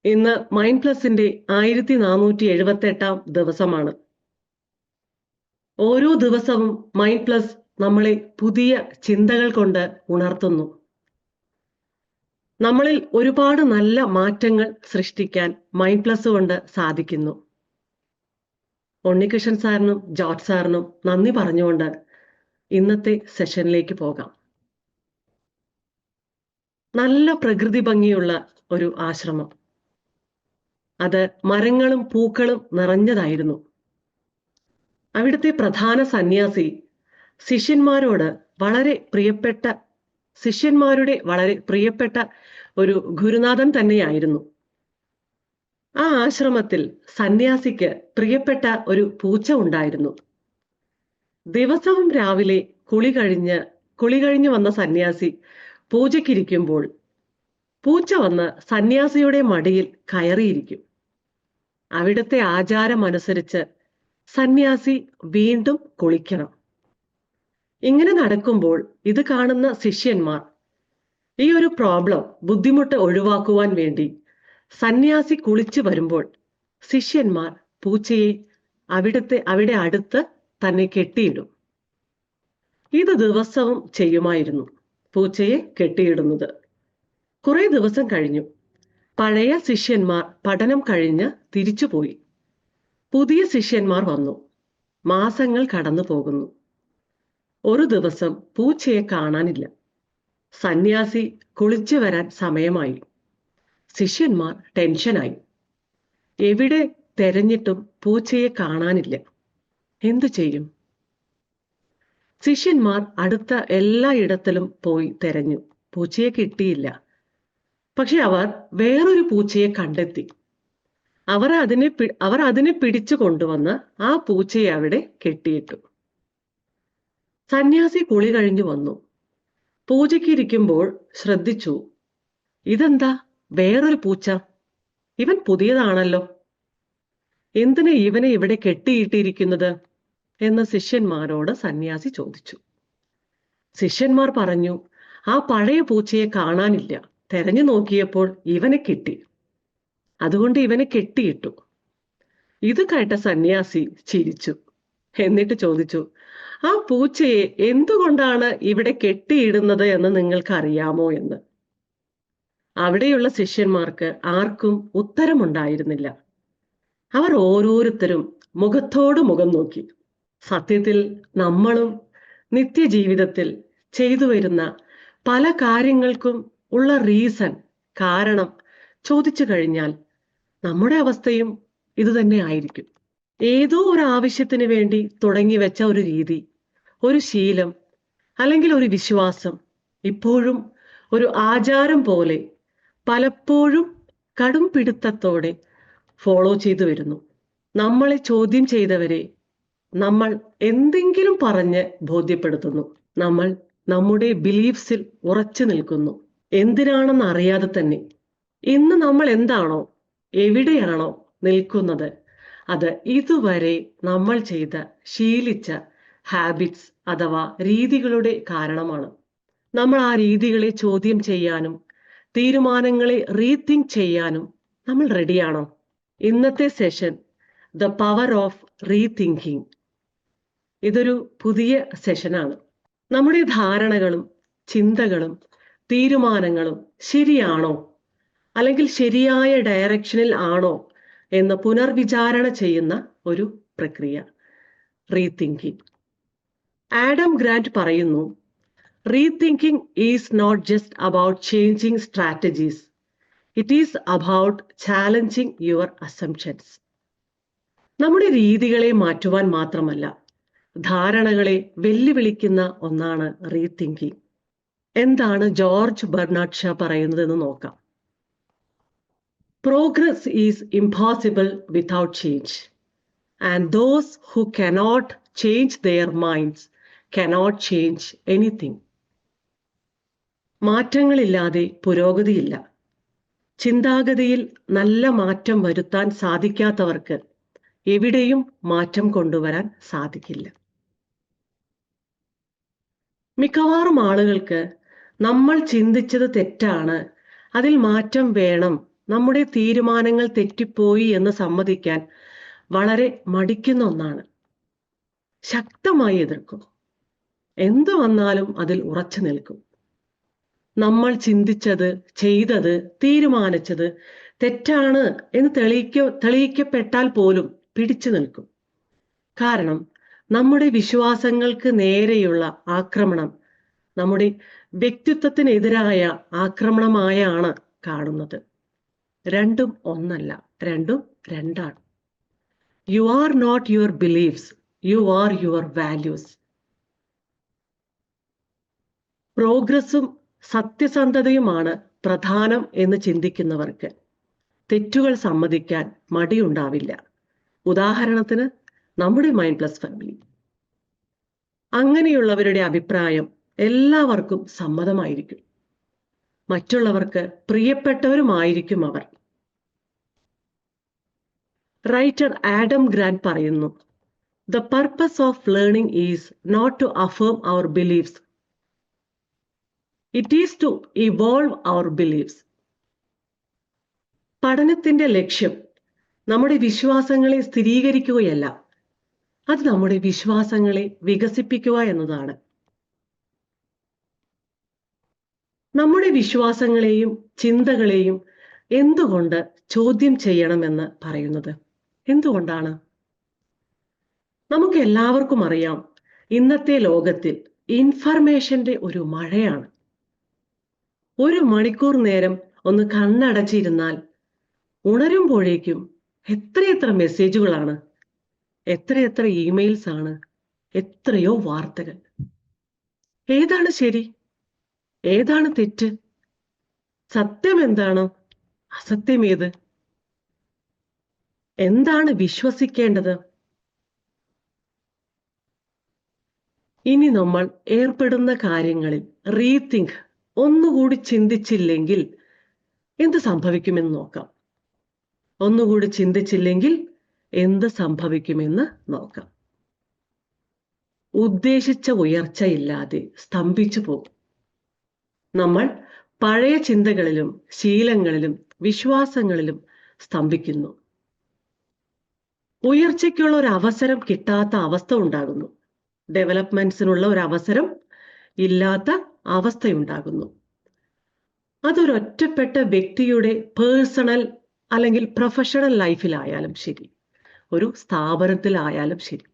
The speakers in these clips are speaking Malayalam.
ഇന്ന് മൈൻഡ് പ്ലസിന്റെ 1478 ദിവസമാണ്. ഓരോ ദിവസവും മൈൻഡ് പ്ലസ് നമ്മളെ പുതിയ ചിന്തകൾ കൊണ്ട് ഉണർത്തുന്നു. നമ്മളിൽ ഒരുപാട് നല്ല മാറ്റങ്ങൾ സൃഷ്ടിക്കാൻ മൈൻഡ് പ്ലസ് കൊണ്ട് സാധിക്കുന്നു. ഉണ്ണികൃഷ്ണൻ സാറിനും ജോർജ് സാറിനും നന്ദി പറഞ്ഞുകൊണ്ട് ഇന്നത്തെ സെഷനിലേക്ക് പോകാം. നല്ല പ്രകൃതി ഭംഗിയുള്ള ഒരു ആശ്രമം. അത് മരങ്ങളും പൂക്കളും നിറഞ്ഞതായിരുന്നു. അവിടുത്തെ പ്രധാന സന്യാസി ശിഷ്യന്മാരുടെ വളരെ പ്രിയപ്പെട്ട ഒരു ഗുരുനാഥൻ തന്നെയായിരുന്നു. ആ ആശ്രമത്തിൽ സന്യാസിക്ക് പ്രിയപ്പെട്ട ഒരു പൂച്ച ഉണ്ടായിരുന്നു. ദിവസവും രാവിലെ കുളി കഴിഞ്ഞ് വന്ന സന്യാസി പൂജയ്ക്കിരിക്കുമ്പോൾ പൂച്ച വന്ന് സന്യാസിയുടെ മടിയിൽ കയറിയിരിക്കും. അവിടുത്തെ ആചാരമനുസരിച്ച് സന്യാസി വീണ്ടും കുളിക്കണം. ഇങ്ങനെ നടക്കുമ്പോൾ ഇത് കാണുന്ന ശിഷ്യന്മാർ ഈ ഒരു ബുദ്ധിമുട്ട് ഒഴിവാക്കുവാൻ വേണ്ടി സന്യാസി കുളിച്ചു വരുമ്പോൾ ശിഷ്യന്മാർ പൂച്ചയെ അവിടെ അടുത്ത് തന്നെ കെട്ടിയിടും. ഇത് ദിവസവും ചെയ്യുമായിരുന്നു, പൂച്ചയെ കെട്ടിയിടുന്നത്. കുറെ ദിവസം കഴിഞ്ഞു. പഴയ ശിഷ്യന്മാർ പഠനം കഴിഞ്ഞ് തിരിച്ചുപോയി. പുതിയ ശിഷ്യന്മാർ വന്നു. മാസങ്ങൾ കടന്നു പോകുന്നു. ഒരു ദിവസം പൂച്ചയെ കാണാനില്ല. സന്യാസി കുളിച്ചു വരാൻ സമയമായി. ശിഷ്യന്മാർ ടെൻഷനായി. എവിടെ തെരഞ്ഞിട്ടും പൂച്ചയെ കാണാനില്ല. എന്തു ചെയ്യും? ശിഷ്യന്മാർ അടുത്ത എല്ലായിടത്തിലും പോയി തെരഞ്ഞു. പൂച്ചയെ കിട്ടിയില്ല. പക്ഷെ അവർ വേറൊരു പൂച്ചയെ കണ്ടെത്തി. അവർ അതിനെ പിടിച്ചു കൊണ്ടുവന്ന് ആ പൂച്ചയെ അവിടെ കെട്ടിയിട്ടു. സന്യാസി കുളി കഴിഞ്ഞു വന്നു. പൂജയ്ക്കിരിക്കുമ്പോൾ ശ്രദ്ധിച്ചു, ഇതെന്താ വേറൊരു പൂച്ച? ഇവൻ പുതിയതാണല്ലോ. എന്തിനാ ഇവനെ ഇവിടെ കെട്ടിയിട്ടിരിക്കുന്നത് എന്ന് ശിഷ്യന്മാരോട് സന്യാസി ചോദിച്ചു. ശിഷ്യന്മാർ പറഞ്ഞു, ആ പഴയ പൂച്ചയെ കാണാനില്ല. തെരഞ്ഞു നോക്കിയപ്പോൾ ഇവനെ കിട്ടി, അതുകൊണ്ട് ഇവനെ കെട്ടിയിട്ടു. ഇത് കേട്ട സന്യാസി ചിരിച്ചു. എന്നിട്ട് ചോദിച്ചു, ആ പൂച്ചയെ എന്തുകൊണ്ടാണ് ഇവിടെ കെട്ടിയിടുന്നത് എന്ന് നിങ്ങൾക്ക് അറിയാമോ എന്ന്. അവിടെയുള്ള ശിഷ്യന്മാർക്ക് ആർക്കും ഉത്തരമുണ്ടായിരുന്നില്ല. അവർ ഓരോരുത്തരും മുഖത്തോട് മുഖം നോക്കി. സത്യത്തിൽ നമ്മളും നിത്യജീവിതത്തിൽ ചെയ്തു വരുന്ന പല കാര്യങ്ങൾക്കും ഉള്ള കാരണം ചോദിച്ചു കഴിഞ്ഞാൽ നമ്മുടെ അവസ്ഥയും ഇതുതന്നെ ആയിരിക്കും. ഏതോ ഒരു ആവശ്യത്തിന് വേണ്ടി തുടങ്ങി വെച്ച ഒരു രീതി, ഒരു ശീലം, അല്ലെങ്കിൽ ഒരു വിശ്വാസം ഇപ്പോഴും ഒരു ആചാരം പോലെ പലപ്പോഴും കടും പിടുത്തത്തോടെ ഫോളോ ചെയ്തു വരുന്നു. നമ്മളെ ചോദ്യം ചെയ്തവരെ നമ്മൾ എന്തെങ്കിലും പറഞ്ഞ് ബോധ്യപ്പെടുത്തുന്നു. നമ്മൾ നമ്മുടെ ബിലീഫ്സിൽ ഉറച്ചു നിൽക്കുന്നു. എന്തിനാണെന്ന് അറിയാതെ തന്നെ. ഇന്ന് നമ്മൾ എന്താണോ എവിടെയാണോ നിൽക്കുന്നത്, അത് ഇതുവരെ നമ്മൾ ശീലിച്ച ഹാബിറ്റ്സ് അഥവാ രീതികളുടെ കാരണമാണ്. നമ്മൾ ആ രീതികളെ ചോദ്യം ചെയ്യാനും തീരുമാനങ്ങളെ റീതിങ്ക് ചെയ്യാനും നമ്മൾ റെഡിയാണോ? ഇന്നത്തെ session the power of rethinking. ഇതൊരു പുതിയ സെഷനാണ്. നമ്മുടെ ധാരണകളും ചിന്തകളും തീരുമാനങ്ങളും ശരിയാണോ, അല്ലെങ്കിൽ ശരിയായ ഡയറക്ഷനിൽ ആണോ എന്ന് പുനർവിചാരണ ചെയ്യുന്ന ഒരു പ്രക്രിയ, റീതിങ്കിങ്. ആഡം ഗ്രാൻഡ് പറയുന്നു, rethinking is not just about changing strategies, it is about challenging your assumptions. നമ്മുടെ രീതികളെ മാറ്റുവാൻ മാത്രമല്ല, ധാരണകളെ വെല്ലുവിളിക്കുന്ന ഒന്നാണ് റീതിങ്കിങ്. എന്താണ് ജോർജ് ബെർണാഡ് ഷാ പറയുന്നതെന്ന് നോക്കാം. Progress is impossible without change, and those who cannot change their minds cannot change anything. മാറ്റങ്ങളില്ലാതെ പുരോഗതിയില്ല. ചിന്താഗതിയിൽ നല്ല മാറ്റം വരുത്താൻ സാധിക്കാത്തവർക്ക് എവിടെയും മാറ്റം കൊണ്ടുവരാൻ സാധിക്കില്ല. മിക്കവാറും ആളുകൾക്ക് നമ്മൾ ചിന്തിച്ചത് തെറ്റാണ്, അതിൽ മാറ്റം വേണം, നമ്മുടെ തീരുമാനങ്ങൾ തെറ്റിപ്പോയി എന്ന് സമ്മതിക്കാൻ വളരെ മടിക്കുന്ന ഒന്നാണ്. ശക്തമായി എതിർക്കും. എന്തു വന്നാലും അതിൽ ഉറച്ചു നിൽക്കും. നമ്മൾ ചിന്തിച്ചത്, ചെയ്തത്, തീരുമാനിച്ചത് തെറ്റാണ് എന്ന് തെളിയിക്കപ്പെട്ടാൽ പോലും പിടിച്ചു നിൽക്കും. കാരണം നമ്മുടെ വിശ്വാസങ്ങൾക്ക് നേരെയുള്ള ആക്രമണം നമ്മുടെ വ്യക്തിത്വത്തിനെതിരായ ആക്രമണമായാണ് കാണുന്നത്. രണ്ടും ഒന്നല്ല, രണ്ടും രണ്ടാണ്. You are not your beliefs, you are your values. പ്രോഗ്രസ്സും സത്യസന്ധതയുമാണ് പ്രധാനം എന്ന് ചിന്തിക്കുന്നവർക്ക് തെറ്റുകൾ സമ്മതിക്കാൻ മടിയുണ്ടാവില്ല. ഉദാഹരണത്തിന് നമ്മുടെ മൈൻഡ് പ്ലസ് ഫാമിലി. അങ്ങനെയുള്ളവരുടെ അഭിപ്രായം എല്ലാവർക്കും സമ്മതമായിരിക്കും. മറ്റുള്ളവർക്ക് പ്രിയപ്പെട്ടവരുമായിരിക്കും അവർ. റൈറ്റർ ആഡം ഗ്രാൻഡ് പറയുന്നു, "The purpose of learning is not to affirm our beliefs. It is to evolve our beliefs." പഠനത്തിന്റെ ലക്ഷ്യം നമ്മുടെ വിശ്വാസങ്ങളെ സ്ഥിരീകരിക്കുകയല്ല, അത് നമ്മുടെ വിശ്വാസങ്ങളെ വികസിപ്പിക്കുക എന്നതാണ്. നമ്മുടെ വിശ്വാസങ്ങളെയും ചിന്തകളെയും എന്തുകൊണ്ട് ചോദ്യം ചെയ്യണമെന്ന് പറയുന്നത്? എന്തുകൊണ്ടാണ്? നമുക്ക് എല്ലാവർക്കും അറിയാം, ഇന്നത്തെ ലോകത്തിൽ ഇൻഫർമേഷന്റെ ഒരു മഴയാണ്. 1 മണിക്കൂർ നേരം ഒന്ന് കണ്ണടച്ചിരുന്നാൽ ഉണരുമ്പോഴേക്കും എത്രയെത്ര മെസ്സേജുകളാണ്, എത്രയെത്ര ഇമെയിൽസ് ആണ്, എത്രയോ വാർത്തകൾ. ഏതാണ് ശരി, ഏതാണ് തെറ്റ്, സത്യം എന്താണ്, അസത്യം ഏത്, എന്താണ് വിശ്വസിക്കേണ്ടത്? ഇനി നമ്മൾ ഏർപ്പെടുന്ന കാര്യങ്ങളിൽ റീതിങ്ക്, ഒന്നുകൂടി ചിന്തിച്ചില്ലെങ്കിൽ എന്ത് സംഭവിക്കുമെന്ന് നോക്കാം. ഒന്നുകൂടി ചിന്തിച്ചില്ലെങ്കിൽ എന്ത് സംഭവിക്കുമെന്ന് നോക്കാം. ഉദ്ദേശിച്ച ഉയർച്ചയില്ലാതെ സ്തംഭിച്ചു പോകും. നമ്മൾ പഴയ ചിന്തകളിലും ശീലങ്ങളിലും വിശ്വാസങ്ങളിലും സ്തംഭിക്കുന്നു. ഉയർച്ചയ്ക്കുള്ള ഒരു അവസരം കിട്ടാത്ത അവസ്ഥ ഉണ്ടാകുന്നു. ഡെവലപ്മെന്റ്സിനുള്ള ഒരു അവസരം ഇല്ലാത്ത അവസ്ഥയുണ്ടാകുന്നു. അതൊരൊറ്റപ്പെട്ട വ്യക്തിയുടെ പേഴ്സണൽ അല്ലെങ്കിൽ പ്രൊഫഷണൽ ലൈഫിലായാലും ശരി, ഒരു സ്ഥാപനത്തിലായാലും ശരി.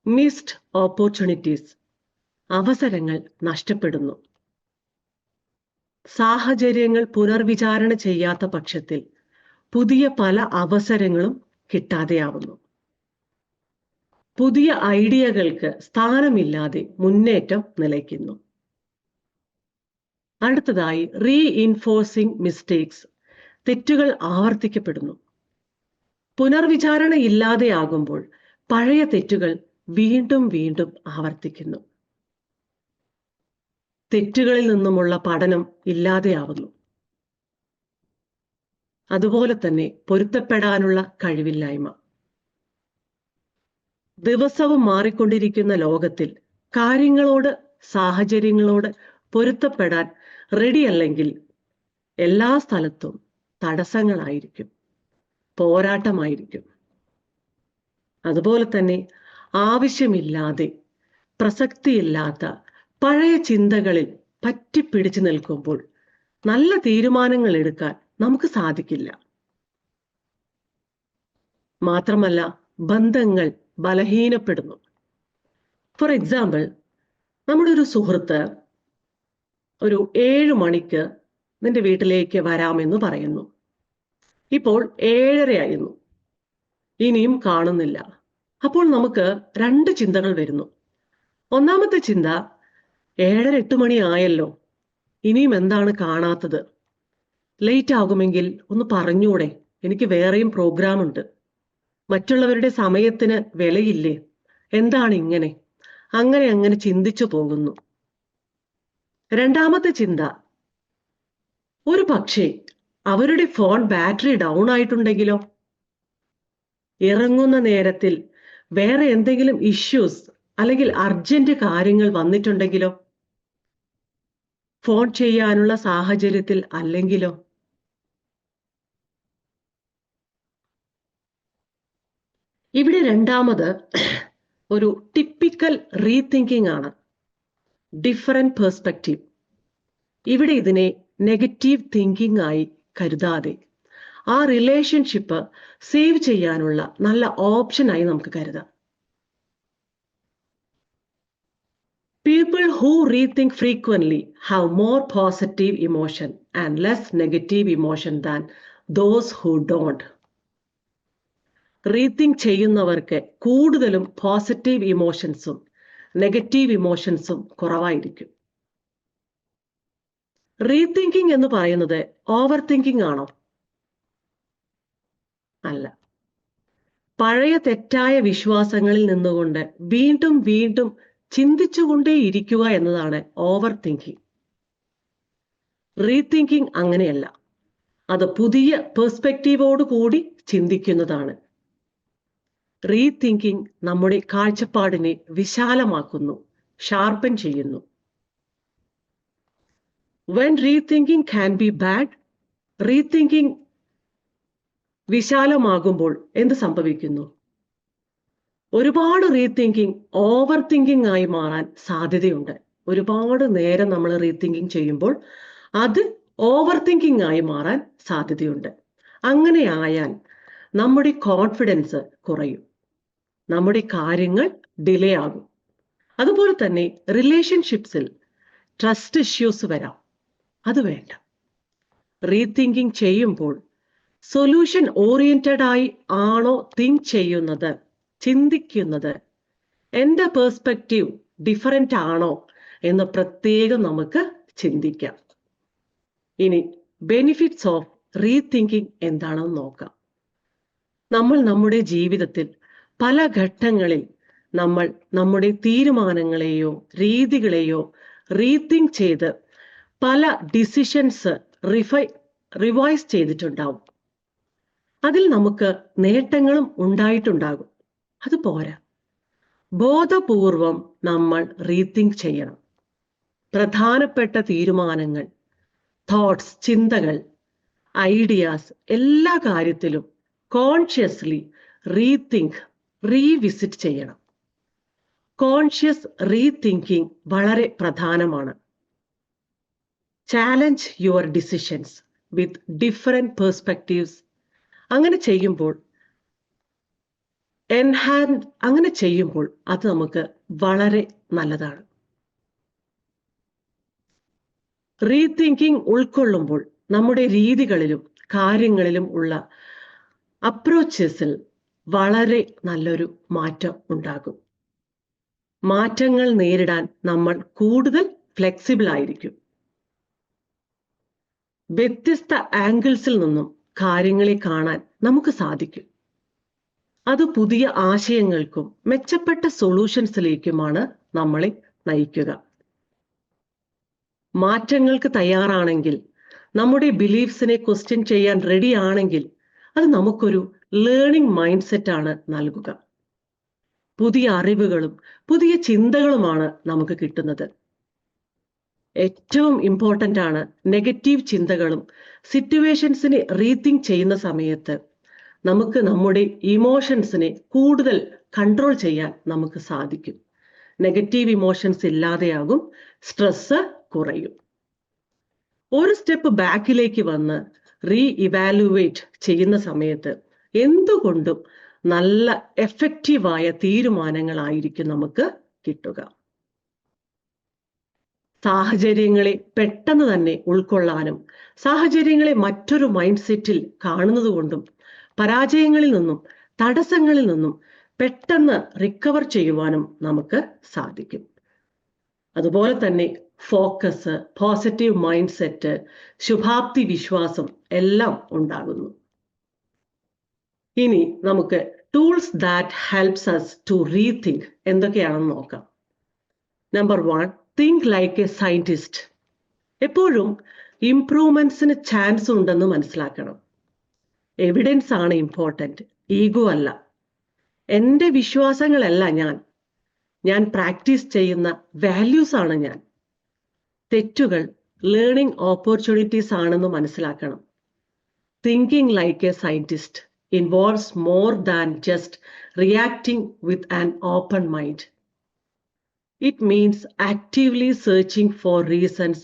മിസ്ഡ് ഓപ്പർച്യൂണിറ്റീസ്, അവസരങ്ങൾ നഷ്ടപ്പെടുന്നു. സാഹചര്യങ്ങൾ പുനർവിചാരണ ചെയ്യാത്ത പക്ഷത്തിൽ പുതിയ പല അവസരങ്ങളും കിട്ടാതെയാവുന്നു. പുതിയ ഐഡിയകൾക്ക് സ്ഥാനമില്ലാതെ മുന്നേറ്റം നിലയ്ക്കുന്നു. അടുത്തതായി റീഇൻഫോഴ്സിംഗ് മിസ്റ്റേക്സ്, തെറ്റുകൾ ആവർത്തിക്കപ്പെടുന്നു. പുനർവിചാരണ ഇല്ലാതെയാകുമ്പോൾ പഴയ തെറ്റുകൾ വീണ്ടും വീണ്ടും ആവർത്തിക്കുന്നു. തെറ്റുകളിൽ നിന്നുമുള്ള പഠനം ഇല്ലാതെയാവുന്നു. അതുപോലെ തന്നെ പൊരുത്തപ്പെടാനുള്ള കഴിവില്ലായ്മ. ദിവസവും മാറിക്കൊണ്ടിരിക്കുന്ന ലോകത്തിൽ കാര്യങ്ങളോട്, സാഹചര്യങ്ങളോട് പൊരുത്തപ്പെടാൻ റെഡിയല്ലെങ്കിൽ എല്ലാ സ്ഥലത്തും തടസ്സങ്ങളായിരിക്കും, പോരാട്ടമായിരിക്കും. അതുപോലെ തന്നെ ആവശ്യമില്ലാതെ, പ്രസക്തിയില്ലാത്ത പഴയ ചിന്തകളിൽ പറ്റിപ്പിടിച്ചു നിൽക്കുമ്പോൾ നല്ല തീരുമാനങ്ങൾ എടുക്കാൻ നമുക്ക് സാധിക്കില്ല. മാത്രമല്ല, ബന്ധങ്ങൾ ബലഹീനപ്പെടുന്നു. ഫോർ എക്സാമ്പിൾ, നമ്മുടെ ഒരു സുഹൃത്ത് ഒരു 7 മണിക്ക് നിന്റെ വീട്ടിലേക്ക് വരാമെന്ന് പറയുന്നു. ഇപ്പോൾ 7:30 ആയിരുന്നു, ഇനിയും കാണുന്നില്ല. അപ്പോൾ നമുക്ക് 2 ചിന്തകൾ വരുന്നു. ഒന്നാമത്തെ ചിന്ത, 7:30-8 മണി ആയല്ലോ, ഇനിയും എന്താണ് കാണാത്തത്? ലേറ്റ് ആകുമെങ്കിൽ ഒന്ന് പറഞ്ഞൂടെ, എനിക്ക് വേറെയും പ്രോഗ്രാം ഉണ്ട്. മറ്റുള്ളവരുടെ സമയത്തിന് വിലയില്ലേ? എന്താണ് ഇങ്ങനെ? അങ്ങനെ ചിന്തിച്ചു പോകുന്നു. രണ്ടാമത്തെ ചിന്ത, ഒരു പക്ഷേ അവരുടെ ഫോൺ ബാറ്ററി ഡൗൺ ആയിട്ടുണ്ടെങ്കിലോ? ഇറങ്ങുന്ന നേരത്തിൽ വേറെ എന്തെങ്കിലും ഇഷ്യൂസ് അല്ലെങ്കിൽ അർജന്റ് കാര്യങ്ങൾ വന്നിട്ടുണ്ടെങ്കിലോ? ഫോൺ ചെയ്യാനുള്ള സാഹചര്യത്തിൽ അല്ലെങ്കിലോ? ഇവിടെ രണ്ടാമത് ഒരു ടിപ്പിക്കൽ റീതിങ്കിങ് ആണ്, ഡിഫറൻറ്റ് പേഴ്സ്പെക്റ്റീവ്. ഇവിടെ ഇതിനെ നെഗറ്റീവ് തിങ്കിങ് ആയി കരുതാതെ ആ റിലേഷൻഷിപ്പ് സേവ് ചെയ്യാനുള്ള നല്ല ഓപ്ഷനായി നമുക്ക് കരുതാം. People who rethink frequently have more positive emotion and less negative emotion than those who don't. Rethink ചെയ്യുന്നവർക്ക് കൂടുതലും പോസിറ്റീവ് ഇമോഷൻസും നെഗറ്റീവ് ഇമോഷൻസും കുറവായിരിക്കും. റീതിങ്കിങ് എന്ന് പറയുന്നത് ഓവർ തിങ്കിങ് ആണോ? അല്ല. പഴയ തെറ്റായ വിശ്വാസങ്ങളിൽ നിന്നുകൊണ്ട് വീണ്ടും വീണ്ടും ചിന്തിച്ചുകൊണ്ടേയിരിക്കുക എന്നതാണ് ഓവർ തിങ്കിങ്. റീതിങ്കിങ് അങ്ങനെയല്ല, അത് പുതിയ പെർസ്പെക്റ്റീവോട് കൂടി ചിന്തിക്കുന്നതാണ്. റീതിങ്കിങ് നമ്മുടെ കാഴ്ചപ്പാടിനെ വിശാലമാക്കുന്നു, ഷാർപ്പൻ ചെയ്യുന്നു. When rethinking can be bad, rethinking വിശാലമാകുമ്പോൾ എന്ത് സംഭവിക്കുന്നു? ഒരുപാട് റീതിങ്കിങ് ഓവർ തിങ്കിങ് ആയി മാറാൻ സാധ്യതയുണ്ട്. ഒരുപാട് നേരം നമ്മൾ റീതിങ്കിങ് ചെയ്യുമ്പോൾ അത് ഓവർ തിങ്കിങ് ആയി മാറാൻ സാധ്യതയുണ്ട്. അങ്ങനെ ആയാൽ നമ്മുടെ കോൺഫിഡൻസ് കുറയും, നമ്മുടെ കാര്യങ്ങൾ ഡിലേ ആകും. അതുപോലെ തന്നെ റിലേഷൻഷിപ്സിൽ ട്രസ്റ്റ് ഇഷ്യൂസ് വരാം. അത് വേണ്ട. റീതിങ്കിങ് ചെയ്യുമ്പോൾ സൊല്യൂഷൻ ഓറിയന്റഡ് ആയി ആണോ തിങ്ക് ചെയ്യുന്നത്, ചിന്തിക്കുന്നത്, എൻ്റെ പേഴ്സ്പെക്റ്റീവ് ഡിഫറൻ്റ് ആണോ എന്ന് പ്രത്യേകം നമുക്ക് ചിന്തിക്കാം. ഇനി ബെനിഫിറ്റ്സ് ഓഫ് റീതിങ്കിങ് എന്താണെന്ന് നോക്കാം. നമ്മൾ നമ്മുടെ ജീവിതത്തിൽ പല ഘട്ടങ്ങളിൽ നമ്മൾ നമ്മുടെ തീരുമാനങ്ങളെയോ രീതികളെയോ റീതിങ്ക് ചെയ്ത് പല ഡിസിഷൻസ് റിവൈസ് ചെയ്തിട്ടുണ്ടാവും. അതിൽ നമുക്ക് നേട്ടങ്ങളും ഉണ്ടായിട്ടുണ്ടാകും. അത് പോരാ, ബോധപൂർവം നമ്മൾ റീതിങ്ക് ചെയ്യണം. പ്രധാനപ്പെട്ട തീരുമാനങ്ങൾ, തോട്ട്സ്, ചിന്തകൾ, ഐഡിയാസ് എല്ലാ കാര്യത്തിലും കോൺഷ്യസ്ലി റീതിങ്ക്, റീവിസിറ്റ് ചെയ്യണം. കോൺഷ്യസ് റീതിങ്കിങ് വളരെ പ്രധാനമാണ്. Challenge your decisions with different perspectives. അങ്ങനെ ചെയ്യുമ്പോൾ അത് നമുക്ക് വളരെ നല്ലതാണ്. റീതിങ്കിങ് ഉൾക്കൊള്ളുമ്പോൾ നമ്മുടെ രീതികളിലും കാര്യങ്ങളിലും ഉള്ള അപ്രോച്ചസിൽ വളരെ നല്ലൊരു മാറ്റം ഉണ്ടാകും. മാറ്റങ്ങൾ നേരിടാൻ നമ്മൾ കൂടുതൽ ഫ്ലെക്സിബിൾ ആയിരിക്കും. വ്യത്യസ്ത ആംഗിൾസിൽ നിന്നും കാര്യങ്ങളെ കാണാൻ നമുക്ക് സാധിക്കും. അത് പുതിയ ആശയങ്ങൾക്കും മെച്ചപ്പെട്ട സൊല്യൂഷൻസിലേക്കുമാണ് നമ്മളെ നയിക്കുക. മാറ്റങ്ങൾക്ക് തയ്യാറാണെങ്കിൽ, നമ്മുടെ ബിലീഫ്സിനെ ക്വസ്റ്റ്യൻ ചെയ്യാൻ റെഡി ആണെങ്കിൽ അത് നമുക്കൊരു ലേണിംഗ് മൈൻഡ് സെറ്റ് ആണ് നൽകുക. പുതിയ അറിവുകളും പുതിയ ചിന്തകളുമാണ് നമുക്ക് കിട്ടുന്നത്. ഏറ്റവും ഇമ്പോർട്ടൻ്റ് ആണ് നെഗറ്റീവ് ചിന്തകളും സിറ്റുവേഷൻസിനെ റീതിങ്ക് ചെയ്യുന്ന സമയത്ത് നമുക്ക് നമ്മുടെ ഇമോഷൻസിനെ കൂടുതൽ കൺട്രോൾ ചെയ്യാൻ നമുക്ക് സാധിക്കും. നെഗറ്റീവ് ഇമോഷൻസ് ഇല്ലാതെയാകും, സ്ട്രെസ് കുറയും. ഒരു സ്റ്റെപ്പ് ബാക്കിലേക്ക് വന്ന് ഇവാലുവേറ്റ് ചെയ്യുന്ന സമയത്ത് എന്തുകൊണ്ടും നല്ല എഫക്റ്റീവായ തീരുമാനങ്ങളായിരിക്കും നമുക്ക് കിട്ടുക. സാഹചര്യങ്ങളെ പെട്ടെന്ന് തന്നെ ഉൾക്കൊള്ളാനും സാഹചര്യങ്ങളെ മറ്റൊരു മൈൻഡ് സെറ്റിൽ കാണുന്നത് കൊണ്ടും പരാജയങ്ങളിൽ നിന്നും തടസ്സങ്ങളിൽ നിന്നും പെട്ടെന്ന് റിക്കവർ ചെയ്യുവാനും നമുക്ക് സാധിക്കും. അതുപോലെ തന്നെ ഫോക്കസ്, പോസിറ്റീവ് മൈൻഡ് സെറ്റ്, ശുഭാപ്തി വിശ്വാസം എല്ലാം ഉണ്ടാകുന്നു. ഇനി നമുക്ക് tools that helps us to rethink എന്തൊക്കെയാണെന്ന് നോക്കാം. Number 1, think like a scientist. എപ്പോഴും ഇംപ്രൂവ്മെന്റ്സിന് ചാൻസ് ഉണ്ടെന്ന് മനസ്സിലാക്കണം. എവിഡൻസ് ആണ് ഇമ്പോർട്ടൻറ്റ്, ഈഗോ അല്ല. എൻ്റെ വിശ്വാസങ്ങളല്ല ഞാൻ പ്രാക്ടീസ് ചെയ്യുന്ന വാല്യൂസ് ആണ് ഞാൻ. തെറ്റുകൾ ലേണിംഗ് ഓപ്പർച്യൂണിറ്റീസ് ആണെന്ന് മനസ്സിലാക്കണം. Thinking like a scientist, involves more than just reacting with an open mind. It means actively searching for reasons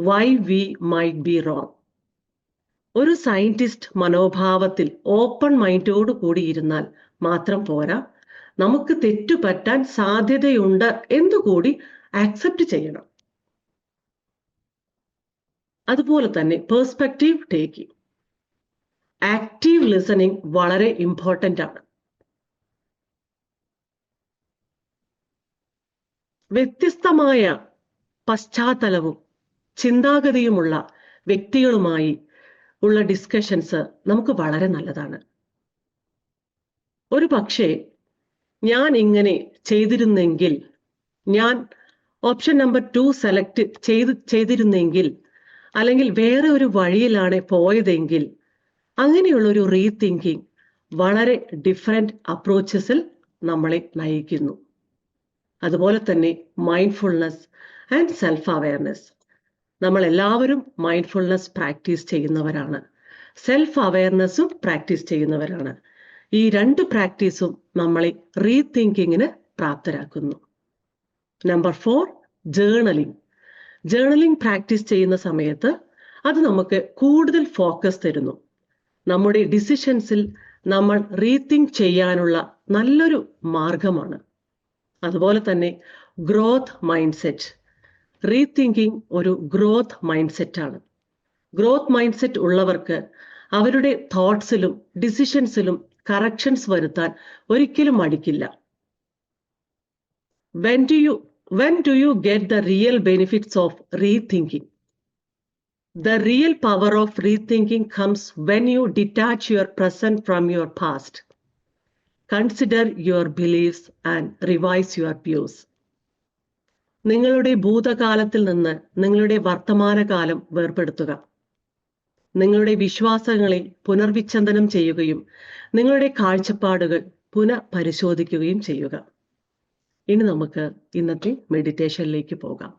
why we might be wrong. ഒരു സയന്റിസ്റ്റ് മനോഭാവത്തിൽ ഓപ്പൺ മൈൻഡോട് കൂടി ഇരുന്നാൽ മാത്രം പോരാ, നമുക്ക് തെറ്റുപറ്റാൻ സാധ്യതയുണ്ട് എന്നുകൂടി ആക്സെപ്റ്റ് ചെയ്യണം. അതുപോലെ തന്നെ പെർസ്പെക്റ്റീവ് ടേക്കിംഗ്, ആക്റ്റീവ് ലിസണിംഗ് വളരെ ഇമ്പോർട്ടൻ്റ് ആണ്. വ്യത്യസ്തമായ പശ്ചാത്തലവും ചിന്താഗതിയുമുള്ള വ്യക്തികളുമായി ഉള്ള ഡിസ്കഷൻസ് നമുക്ക് വളരെ നല്ലതാണ്. ഒരു പക്ഷേ ഞാൻ ഇങ്ങനെ ചെയ്തിരുന്നെങ്കിൽ, ഞാൻ ഓപ്ഷൻ നമ്പർ 2 സെലക്ട് ചെയ്തിരുന്നെങ്കിൽ, അല്ലെങ്കിൽ വേറെ ഒരു വഴിയിലാണ് പോയതെങ്കിൽ, അങ്ങനെയുള്ള ഒരു റീതിങ്കിങ് വളരെ ഡിഫറെന്റ് അപ്രോച്ചസിൽ നമ്മളെ നയിക്കുന്നു. അതുപോലെ തന്നെ മൈൻഡ്ഫുൾനെസ് ആൻഡ് സെൽഫ് അവയർനെസ്. നമ്മൾ എല്ലാവരും മൈൻഡ്ഫുൾനെസ് പ്രാക്ടീസ് ചെയ്യുന്നവരാണ്, സെൽഫ് അവയർനെസ്സും പ്രാക്ടീസ് ചെയ്യുന്നവരാണ്. ഈ 2 പ്രാക്ടീസും നമ്മളെ റീതിങ്കിങ്ങിന് പ്രാപ്തരാക്കുന്നു. Number 4, journaling. ജേർണലിംഗ് പ്രാക്ടീസ് ചെയ്യുന്ന സമയത്ത് അത് നമുക്ക് കൂടുതൽ ഫോക്കസ് തരുന്നു. നമ്മുടെ ഡിസിഷൻസിൽ നമ്മൾ റീതിങ്ക് ചെയ്യാനുള്ള നല്ലൊരു മാർഗമാണ്. അതുപോലെ തന്നെ ഗ്രോത്ത് മൈൻഡ് സെറ്റ്. റീതിങ്കിങ് ഒരു ഗ്രോത്ത് മൈൻഡ് സെറ്റ് ആണ്. ഗ്രോത്ത് മൈൻഡ് സെറ്റ് ഉള്ളവർക്ക് അവരുടെ തോട്ട്സിലും ഡിസിഷൻസിലും കറക്ഷൻസ് വരുത്താൻ ഒരിക്കലും മടിക്കില്ല. When do you get the real benefits of rethinking? The real power of rethinking comes when you detach your present from your past. Consider your beliefs and revise your views. നിങ്ങളുടെ ഭൂതകാലത്തിൽ നിന്ന് നിങ്ങളുടെ വർത്തമാനകാലം വേർപെടുത്തുക. നിങ്ങളുടെ വിശ്വാസങ്ങളെ പുനർവിചിന്തനം ചെയ്യുകയും നിങ്ങളുടെ കാഴ്ചപ്പാടുകൾ പുനഃപരിശോധിക്കുകയും ചെയ്യുക. ഇനി നമുക്ക് ഇന്നത്തെ മെഡിറ്റേഷനിലേക്ക് പോകാം.